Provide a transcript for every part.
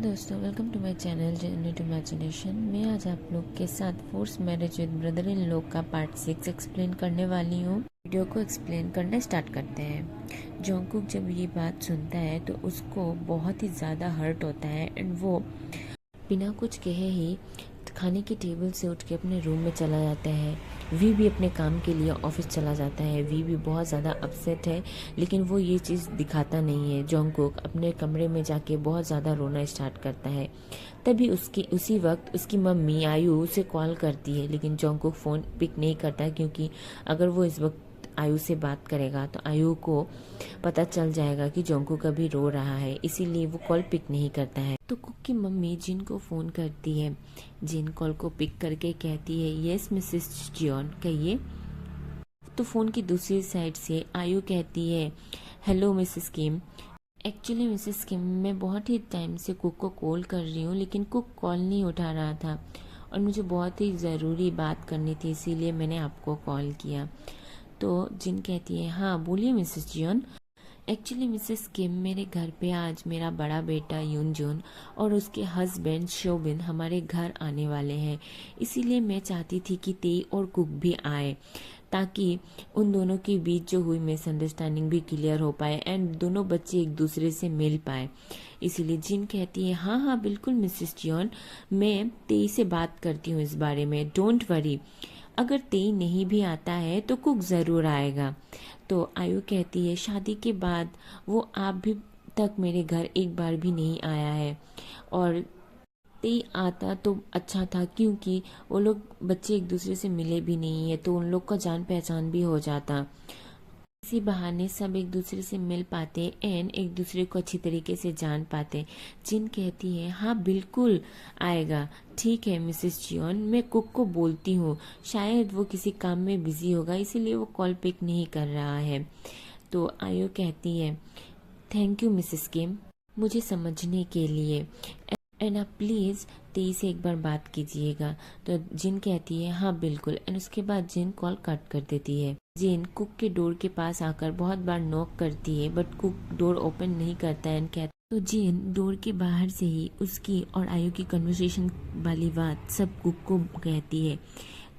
दोस्तों, welcome to my channel journey to imagination. मैं आज आप लोग के साथ force marriage with brother in law का पार्ट 6 एक्सप्लेन करने वाली हूँ। वीडियो को एक्सप्लेन करना स्टार्ट करते हैं। जॉन्गकुक जब ये बात सुनता है तो उसको बहुत ही ज़्यादा हर्ट होता है एंड वो बिना कुछ कहे ही खाने की टेबल से उठ के अपने रूम में चला जाता है। वी भी अपने काम के लिए ऑफिस चला जाता है। वी भी बहुत ज़्यादा अपसेट है, लेकिन वो ये चीज़ दिखाता नहीं है। जॉन्गकुक अपने कमरे में जाके बहुत ज़्यादा रोना स्टार्ट करता है। तभी उसी वक्त उसकी मम्मी आयु उसे कॉल करती है, लेकिन जॉन्गकुक फ़ोन पिक नहीं करता, क्योंकि अगर वो इस वक्त आयु से बात करेगा तो आयु को पता चल जाएगा कि जॉन्गकुक अभी रो रहा है, इसीलिए वो कॉल पिक नहीं करता है। तो कुक की मम्मी जिन को फ़ोन करती है। जिन कॉल को पिक करके कहती है, यस मिसेस जियोन कहिए। तो फ़ोन की दूसरी साइड से आयु कहती है, हेलो मिसेस किम। एक्चुअली मिसेस किम, मैं बहुत ही टाइम से कुक को कॉल कर रही हूँ, लेकिन कुक कॉल नहीं उठा रहा था और मुझे बहुत ही ज़रूरी बात करनी थी, इसीलिए मैंने आपको कॉल किया। तो जिन कहती है, हाँ बोलिए मिसेस जियोन। एक्चुअली मिसेस किम, मेरे घर पे आज मेरा बड़ा बेटा यूनजून और उसके हस्बैंड शोबिन हमारे घर आने वाले हैं, इसीलिए मैं चाहती थी कि ते और कुक भी आए, ताकि उन दोनों के बीच जो हुई मिसअंडरस्टैंडिंग भी क्लियर हो पाए एंड दोनों बच्चे एक दूसरे से मिल पाए। इसीलिए जिन कहती है, हाँ हाँ बिल्कुल मिसेस जियोन, मैं ते से बात करती हूँ इस बारे में, डोंट वरी। अगर ते नहीं भी आता है तो कुक ज़रूर आएगा। तो आयु कहती है, शादी के बाद वो आप भी तक मेरे घर एक बार भी नहीं आया है, और ते आता तो अच्छा था, क्योंकि वो लोग बच्चे एक दूसरे से मिले भी नहीं है तो उन लोग का जान पहचान भी हो जाता। इसी बहाने सब एक दूसरे से मिल पाते एंड एक दूसरे को अच्छी तरीके से जान पाते। जिन कहती है, हाँ बिल्कुल आएगा। ठीक है मिसेस जियोन, मैं कुक को बोलती हूँ, शायद वो किसी काम में बिजी होगा, इसीलिए वो कॉल पिक नहीं कर रहा है। तो आयु कहती है, थैंक यू मिसेस किम मुझे समझने के लिए, एंड आप प्लीज़ तेई से एक बार बात कीजिएगा। तो जिन कहती है, हाँ बिल्कुल, एंड उसके बाद जिन कॉल कट कर देती है। जिन कुक के डोर के पास आकर बहुत बार नॉक करती है, बट कुक डोर ओपन नहीं करता है एंड कहता तो जिन डोर के बाहर से ही उसकी और आयु की कन्वर्सेशन वाली बात सब कुक को कहती है।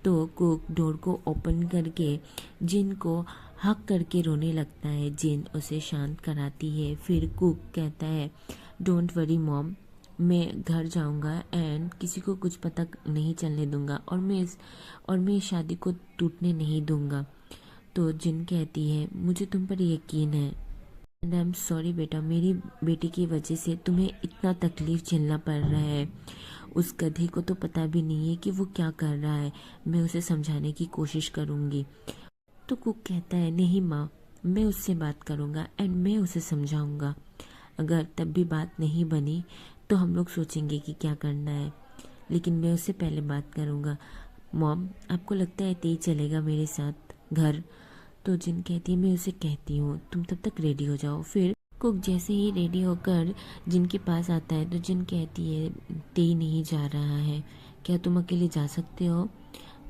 तो कुक डोर को ओपन करके जिन को हक करके रोने लगता है। जिन उसे शांत कराती है। फिर कुक कहता है, डोंट वरी मॉम, मैं घर जाऊंगा एंड किसी को कुछ पता नहीं चलने दूंगा, और मैं इस शादी को टूटने नहीं दूंगा। तो जिन कहती है, मुझे तुम पर यकीन है एंड आई एम सॉरी बेटा, मेरी बेटी की वजह से तुम्हें इतना तकलीफ झेलना पड़ रहा है। उस गधे को तो पता भी नहीं है कि वो क्या कर रहा है, मैं उसे समझाने की कोशिश करूंगी। तो कुक कहता है, नहीं माँ, मैं उससे बात करूंगा एंड मैं उसे समझाऊंगा। अगर तब भी बात नहीं बनी तो हम लोग सोचेंगे कि क्या करना है, लेकिन मैं उससे पहले बात करूंगा। मॉम, आपको लगता है ते चलेगा मेरे साथ घर? तो जिन कहती है, मैं उसे कहती हूँ तुम तब तक रेडी हो जाओ। फिर कुक जैसे ही रेडी होकर जिन के पास आता है तो जिन कहती है, ते नहीं जा रहा है, क्या तुम अकेले जा सकते हो?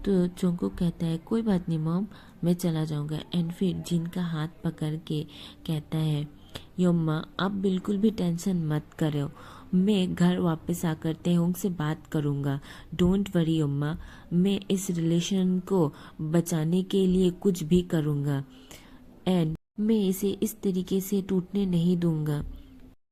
तो जोंगकुक कहता है, कोई बात नहीं मॉम, मैं चला जाऊंगा। एंड फिर जिन का हाथ पकड़ के कहता है, यम्मा आप बिल्कुल भी टेंशन मत करो, मैं घर वापस आकर तेहोंग से बात करूंगा। डोंट वरी यम्मा, मैं इस रिलेशन को बचाने के लिए कुछ भी करूंगा एंड मैं इसे इस तरीके से टूटने नहीं दूंगा।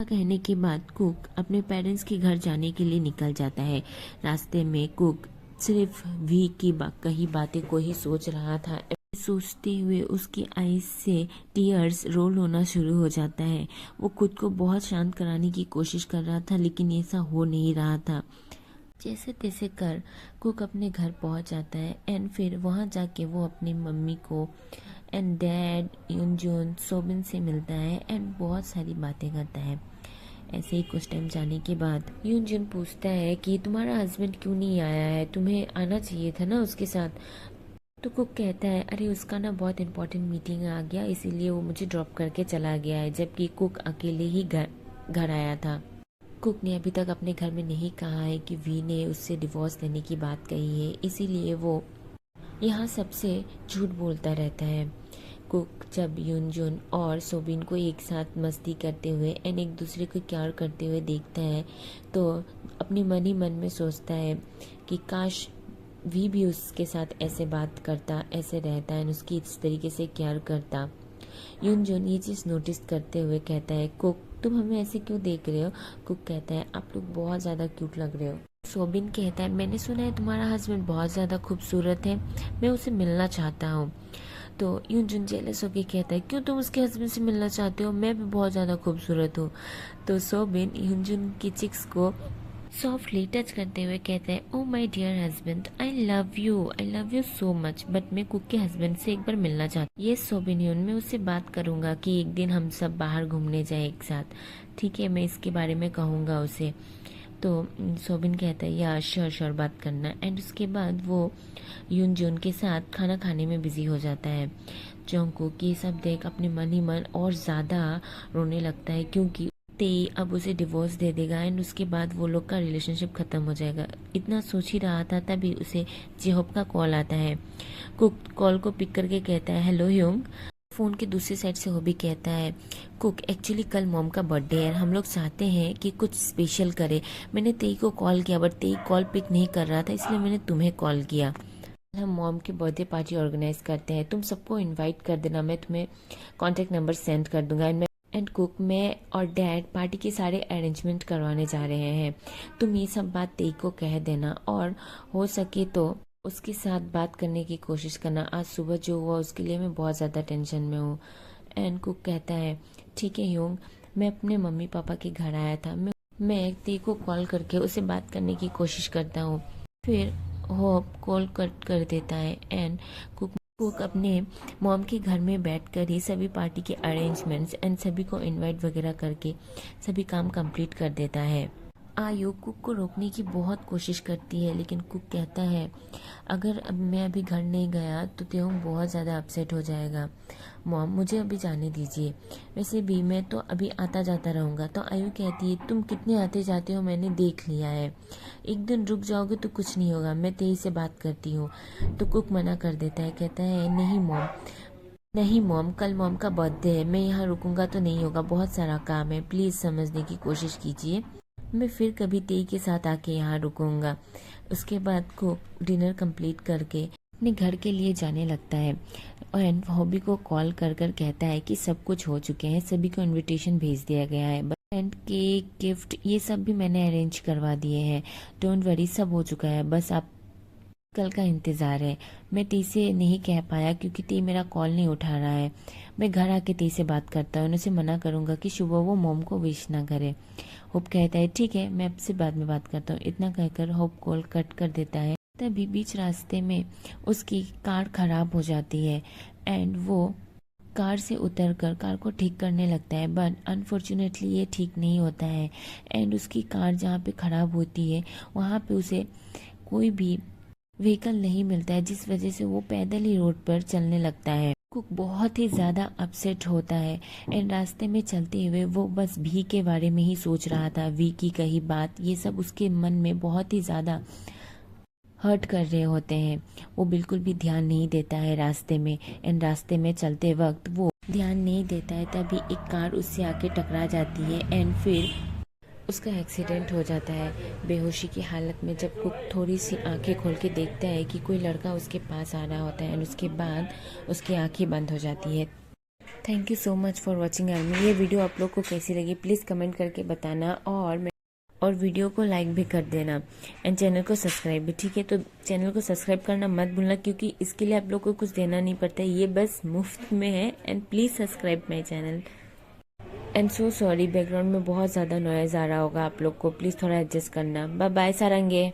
कहने के बाद कुक अपने पेरेंट्स के घर जाने के लिए निकल जाता है। रास्ते में कुक सिर्फ वी की कही बातें को ही सोच रहा था। सोचते हुए उसकी आईज से टीयर्स रोल होना शुरू हो जाता है। वो खुद को बहुत शांत कराने की कोशिश कर रहा था, लेकिन ऐसा हो नहीं रहा था। जैसे तैसे कर कुक अपने घर पहुंच जाता है एंड फिर वहां जाके वो अपनी मम्मी को एंड डैड यूनजून सोबिन से मिलता है एंड बहुत सारी बातें करता है। ऐसे ही कुछ टाइम जाने के बाद यूनजून पूछता है कि तुम्हारा हस्बैंड क्यों नहीं आया है, तुम्हें आना चाहिए था ना उसके साथ। तो कुक कहता है, अरे उसका ना बहुत इंपॉर्टेंट मीटिंग आ गया, इसीलिए वो मुझे ड्रॉप करके चला गया है, जबकि कुक अकेले ही घर आया था। कुक ने अभी तक अपने घर में नहीं कहा है कि वी ने उससे डिवोर्स लेने की बात कही है, इसीलिए वो यहाँ सबसे झूठ बोलता रहता है। कुक जब यूनजुन और सोबिन को एक साथ मस्ती करते हुए एंड एक दूसरे को प्यार करते हुए देखता है तो अपनी मन ही मन में सोचता है कि काश भी उसके साथ ऐसे बात करता, ऐसे रहता एंड उसकी इस तरीके से केयर करता। यूनजुन ये चीज़ नोटिस करते हुए कहता है, कुक तुम हमें ऐसे क्यों देख रहे हो? कुक कहता है, आप लोग बहुत ज़्यादा क्यूट लग रहे हो। सोबिन कहता है, मैंने सुना है तुम्हारा हस्बैंड बहुत ज़्यादा खूबसूरत है, मैं उसे मिलना चाहता हूँ। तो यूनजुन जेलस होके कहता है, क्यों तुम उसके हस्बैंड से मिलना चाहते हो? मैं भी बहुत ज़्यादा खूबसूरत हूँ। तो सोबिन यूनजुन की चिक्स को सॉफ्टली टच करते हुए कहता है, oh my dear husband, I love you so much, but मैं कुक के हस्बैंड से एक बार मिलना चाहती हूँ। ये सोबिन, मैं उससे बात करूंगा कि एक दिन हम सब बाहर घूमने जाए एक साथ, ठीक है? मैं इसके बारे में कहूँगा उसे। तो सोबिन कहता है, या श्योर बात करना। एंड उसके बाद वो यूनजुन के साथ खाना खाने में बिजी हो जाता है। जॉन्गकुक ये सब देख अपने मन ही मन और ज़्यादा रोने लगता है क्योंकि तेई अब उसे डिवोर्स दे देगा एंड उसके बाद वो लोग का रिलेशनशिप खत्म हो जाएगा। इतना सोच ही रहा था तभी उसे जेहोब का कॉल आता है। कुक कॉल को पिक करके कहता है, हेलो ह्यूंग। फोन के दूसरी साइड से होबी कहता है, कुक एक्चुअली कल मॉम का बर्थडे है, हम लोग चाहते हैं कि कुछ स्पेशल करे। मैंने तेई को कॉल किया बट तेई कॉल पिक नहीं कर रहा था, इसलिए मैंने तुम्हें कॉल किया। हम मॉम की बर्थडे पार्टी ऑर्गेनाइज करते हैं, तुम सबको इनवाइट कर देना, मैं तुम्हें कॉन्टेक्ट नंबर सेंड कर दूंगा। एंड कुक, मैं और डैड पार्टी के सारे अरेंजमेंट करवाने जा रहे हैं, तुम ये सब बात तेई को कह देना और हो सके तो उसके साथ बात करने की कोशिश करना। आज सुबह जो हुआ उसके लिए मैं बहुत ज़्यादा टेंशन में हूँ। एंड कुक कहता है, ठीक है ह्यूंग, मैं अपने मम्मी पापा के घर आया था, मैं तेई को कॉल करके उसे बात करने की कोशिश करता हूँ। फिर होप कॉल कट कर देता है एंड कुक अपने मॉम के घर में बैठकर ही सभी पार्टी के अरेंजमेंट्स एंड सभी को इनवाइट वगैरह करके सभी काम कंप्लीट कर देता है। आयु कुक को रोकने की बहुत कोशिश करती है लेकिन कुक कहता है, अगर अब मैं अभी घर नहीं गया तो त्योंग बहुत ज़्यादा अपसेट हो जाएगा। मॉम मुझे अभी जाने दीजिए, वैसे भी मैं तो अभी आता जाता रहूँगा। तो आयु कहती है, तुम कितने आते जाते हो मैंने देख लिया है, एक दिन रुक जाओगे तो कुछ नहीं होगा, मैं तेई से बात करती हूँ। तो कुक मना कर देता है, कहता है, नहीं मॉम, कल मॉम का बर्थडे है, मैं यहाँ रुकूंगा तो नहीं होगा, बहुत सारा काम है, प्लीज़ समझने की कोशिश कीजिए, मैं फिर कभी तेई के साथ आके यहाँ रुकूंगा। उसके बाद को डिनर कंप्लीट करके अपने घर के लिए जाने लगता है और हॉबी को कॉल कर कहता है कि सब कुछ हो चुके हैं, सभी को इनविटेशन भेज दिया गया है, एंड केक गिफ्ट ये सब भी मैंने अरेंज करवा दिए हैं, डोंट वरी, सब हो चुका है, बस आप कल का इंतज़ार है। मैं टी से नहीं कह पाया क्योंकि टी मेरा कॉल नहीं उठा रहा है, मैं घर आके टी से बात करता हूँ, उनसे मना करूँगा कि सुबह वो मॉम को विश ना करे। होप कहता है, ठीक है, मैं आपसे बाद में बात करता हूँ। इतना कहकर होप कॉल कट कर देता है। तभी बीच रास्ते में उसकी कार खराब हो जाती है एंड वो कार से उतरकर कार को ठीक करने लगता है, बट अनफॉर्चुनेटली ये ठीक नहीं होता है एंड उसकी कार जहाँ पे खराब होती है वहाँ पे उसे कोई भी व्हीकल नहीं मिलता है, जिस वजह से वो पैदल ही रोड पर चलने लगता है। कुक बहुत ही ज़्यादा अपसेट होता है एंड रास्ते में चलते हुए वो बस वी के बारे में ही सोच रहा था, वी की कही बात, ये सब उसके मन में बहुत ही ज़्यादा हर्ट कर रहे होते हैं। वो बिल्कुल भी ध्यान नहीं देता है रास्ते में एंड रास्ते में चलते वक्त वो ध्यान नहीं देता है, तभी एक कार उससे आके टकरा जाती है एंड फिर उसका एक्सीडेंट हो जाता है। बेहोशी की हालत में जब कुक थोड़ी सी आंखें खोल के देखता है कि कोई लड़का उसके पास आ रहा होता है एंड उसके बाद उसकी आंखें बंद हो जाती है। Thank you so much for watching army. ये वीडियो आप लोग को कैसी लगी प्लीज़ कमेंट करके बताना और वीडियो को लाइक भी कर देना एंड चैनल को सब्सक्राइब भी, ठीक है? तो चैनल को सब्सक्राइब करना मत भूलना क्योंकि इसके लिए आप लोग को कुछ देना नहीं पड़ता है, ये बस मुफ्त में है। And please subscribe my channel. And so sorry, background में बहुत ज़्यादा नॉइज़ आ रहा होगा आप लोग को, प्लीज़ थोड़ा एडजस्ट करना। Bye bye सारंगे।